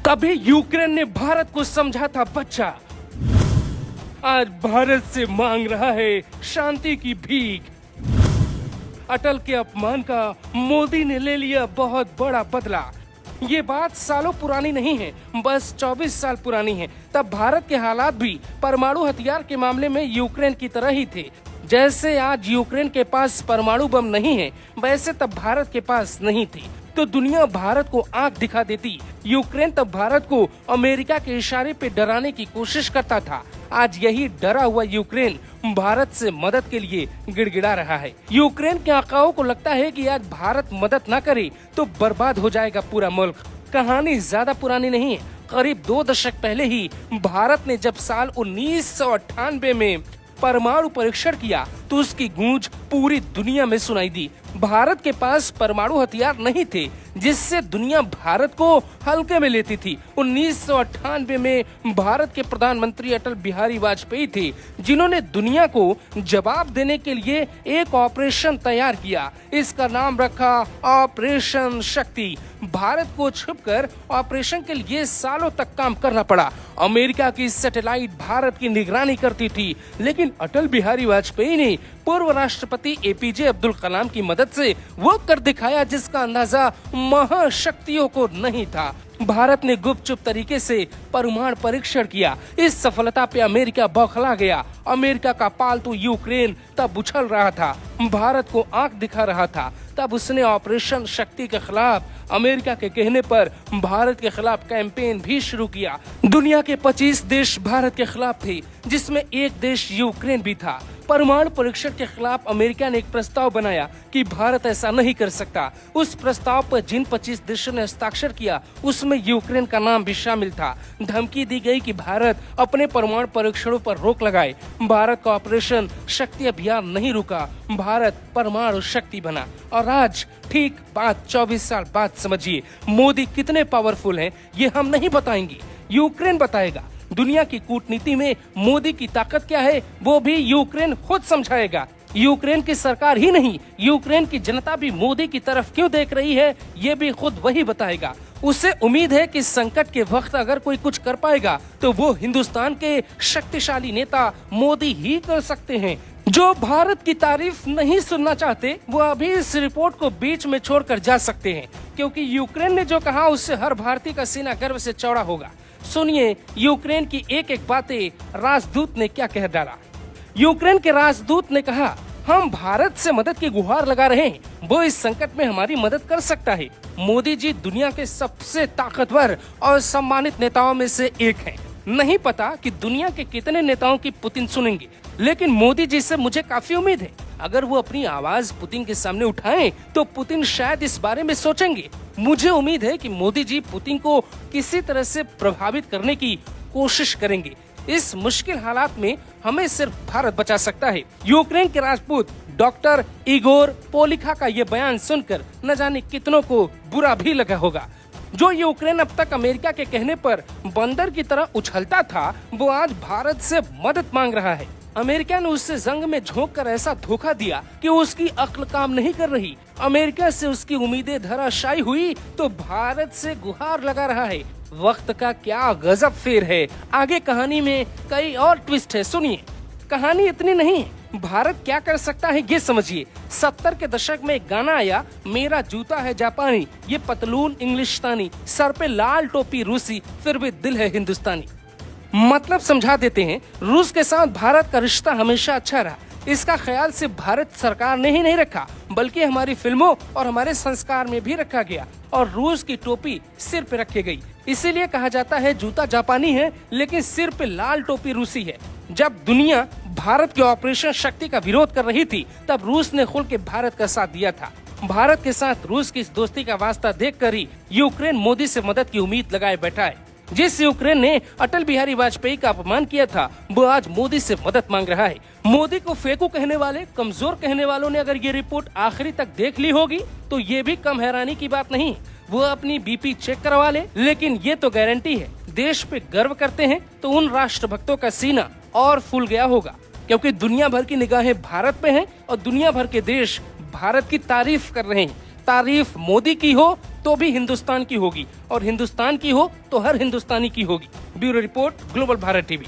कभी यूक्रेन ने भारत को समझा था बच्चा, आज भारत से मांग रहा है शांति की भीख। अटल के अपमान का मोदी ने ले लिया बहुत बड़ा बदला। ये बात सालों पुरानी नहीं है, बस 24 साल पुरानी है। तब भारत के हालात भी परमाणु हथियार के मामले में यूक्रेन की तरह ही थे। जैसे आज यूक्रेन के पास परमाणु बम नहीं है, वैसे तब भारत के पास नहीं थी। तो दुनिया भारत को आंख दिखा देती। यूक्रेन तब भारत को अमेरिका के इशारे पे डराने की कोशिश करता था। आज यही डरा हुआ यूक्रेन भारत से मदद के लिए गिड़गिड़ा रहा है। यूक्रेन के आकाओं को लगता है कि आज भारत मदद न करे तो बर्बाद हो जाएगा पूरा मुल्क। कहानी ज्यादा पुरानी नहीं है। करीब 2 दशक पहले ही भारत ने जब साल 1998 में परमाणु परीक्षण किया तो उसकी गूंज पूरी दुनिया में सुनाई दी। भारत के पास परमाणु हथियार नहीं थे जिससे दुनिया भारत को हल्के में लेती थी। 1998 में भारत के प्रधानमंत्री अटल बिहारी वाजपेयी थे जिन्होंने दुनिया को जवाब देने के लिए एक ऑपरेशन तैयार किया। इसका नाम रखा ऑपरेशन शक्ति। भारत को छुपकर ऑपरेशन के लिए सालों तक काम करना पड़ा। अमेरिका की सैटेलाइट भारत की निगरानी करती थी, लेकिन अटल बिहारी वाजपेयी ने पूर्व राष्ट्रपति एपीजे अब्दुल कलाम की मदद से वो कर दिखाया जिसका अंदाजा महाशक्तियों को नहीं था। भारत ने गुपचुप तरीके से परमाणु परीक्षण किया। इस सफलता पे अमेरिका बौखला गया। अमेरिका का पालतू यूक्रेन तब उछल रहा था, भारत को आंख दिखा रहा था। तब उसने ऑपरेशन शक्ति के खिलाफ अमेरिका के कहने पर भारत के खिलाफ कैंपेन भी शुरू किया। दुनिया के 25 देश भारत के खिलाफ थे, जिसमें एक देश यूक्रेन भी था। परमाणु परीक्षण के खिलाफ अमेरिका ने एक प्रस्ताव बनाया कि भारत ऐसा नहीं कर सकता। उस प्रस्ताव पर जिन 25 देशों ने हस्ताक्षर किया उसमें यूक्रेन का नाम भी शामिल था। धमकी दी गई कि भारत अपने परमाणु परीक्षणों पर रोक लगाए। भारत का ऑपरेशन शक्ति अभियान नहीं रुका, भारत परमाणु शक्ति बना। और आज ठीक बात 24 साल बाद समझिए मोदी कितने पावरफुल हैं ये हम नहीं बताएंगे, यूक्रेन बताएगा। दुनिया की कूटनीति में मोदी की ताकत क्या है वो भी यूक्रेन खुद समझाएगा। यूक्रेन की सरकार ही नहीं, यूक्रेन की जनता भी मोदी की तरफ क्यों देख रही है ये भी खुद वही बताएगा। उसे उम्मीद है कि संकट के वक्त अगर कोई कुछ कर पाएगा तो वो हिंदुस्तान के शक्तिशाली नेता मोदी ही कर सकते हैं। जो भारत की तारीफ नहीं सुनना चाहते वो अभी इस रिपोर्ट को बीच में छोड़कर जा सकते हैं, क्योंकि यूक्रेन ने जो कहा उससे हर भारतीय का सीना गर्व से चौड़ा होगा। सुनिए यूक्रेन की एक एक बातें राजदूत ने क्या कह डाला। यूक्रेन के राजदूत ने कहा, हम भारत से मदद की गुहार लगा रहे हैं, वो इस संकट में हमारी मदद कर सकता है। मोदी जी दुनिया के सबसे ताकतवर और सम्मानित नेताओं में से एक हैं। नहीं पता कि दुनिया के कितने नेताओं की पुतिन सुनेंगे, लेकिन मोदी जी से मुझे काफी उम्मीद है। अगर वो अपनी आवाज पुतिन के सामने उठाएं तो पुतिन शायद इस बारे में सोचेंगे। मुझे उम्मीद है कि मोदी जी पुतिन को किसी तरह से प्रभावित करने की कोशिश करेंगे। इस मुश्किल हालात में हमें सिर्फ भारत बचा सकता है। यूक्रेन के राजपूत डॉक्टर इगोर पोलिखा का ये बयान सुनकर न जाने कितनों को बुरा भी लगा होगा। जो यूक्रेन अब तक अमेरिका के कहने पर बंदर की तरह उछलता था, वो आज भारत से मदद मांग रहा है। अमेरिका ने उससे जंग में झोंक कर ऐसा धोखा दिया कि उसकी अक्ल काम नहीं कर रही। अमेरिका से उसकी उम्मीदें धराशायी हुई तो भारत से गुहार लगा रहा है। वक्त का क्या गजब फेर है। आगे कहानी में कई और ट्विस्ट है, सुनिए। कहानी इतनी नहीं है, भारत क्या कर सकता है ये समझिए। 70 के दशक में एक गाना आया, मेरा जूता है जापानी, ये पतलून इंग्लिशतानी, सर पे लाल टोपी रूसी, फिर भी दिल है हिंदुस्तानी। मतलब समझा देते हैं, रूस के साथ भारत का रिश्ता हमेशा अच्छा रहा। इसका ख्याल सिर्फ भारत सरकार ने ही नहीं रखा, बल्कि हमारी फिल्मों और हमारे संस्कार में भी रखा गया और रूस की टोपी सिर पे रखी गई। इसीलिए कहा जाता है जूता जापानी है लेकिन सिर पे लाल टोपी रूसी है। जब दुनिया भारत के ऑपरेशन शक्ति का विरोध कर रही थी तब रूस ने खुल के भारत का साथ दिया था। भारत के साथ रूस की इस दोस्ती का वास्ता देखकर ही यूक्रेन मोदी से मदद की उम्मीद लगाए बैठा है। जिस यूक्रेन ने अटल बिहारी वाजपेयी का अपमान किया था वो आज मोदी से मदद मांग रहा है। मोदी को फेंकू कहने वाले, कमजोर कहने वालों ने अगर ये रिपोर्ट आखिरी तक देख ली होगी तो ये भी कम हैरानी की बात नहीं। वो अपनी बीपी चेक करवा ले, लेकिन ये तो गारंटी है देश पे गर्व करते हैं तो उन राष्ट्रभक्तों का सीना और फूल गया होगा, क्योंकि दुनिया भर की निगाहें भारत पे हैं और दुनिया भर के देश भारत की तारीफ कर रहे हैं। तारीफ मोदी की हो तो भी हिंदुस्तान की होगी, और हिंदुस्तान की हो तो हर हिंदुस्तानी की होगी। Bureau report, global Bharat TV.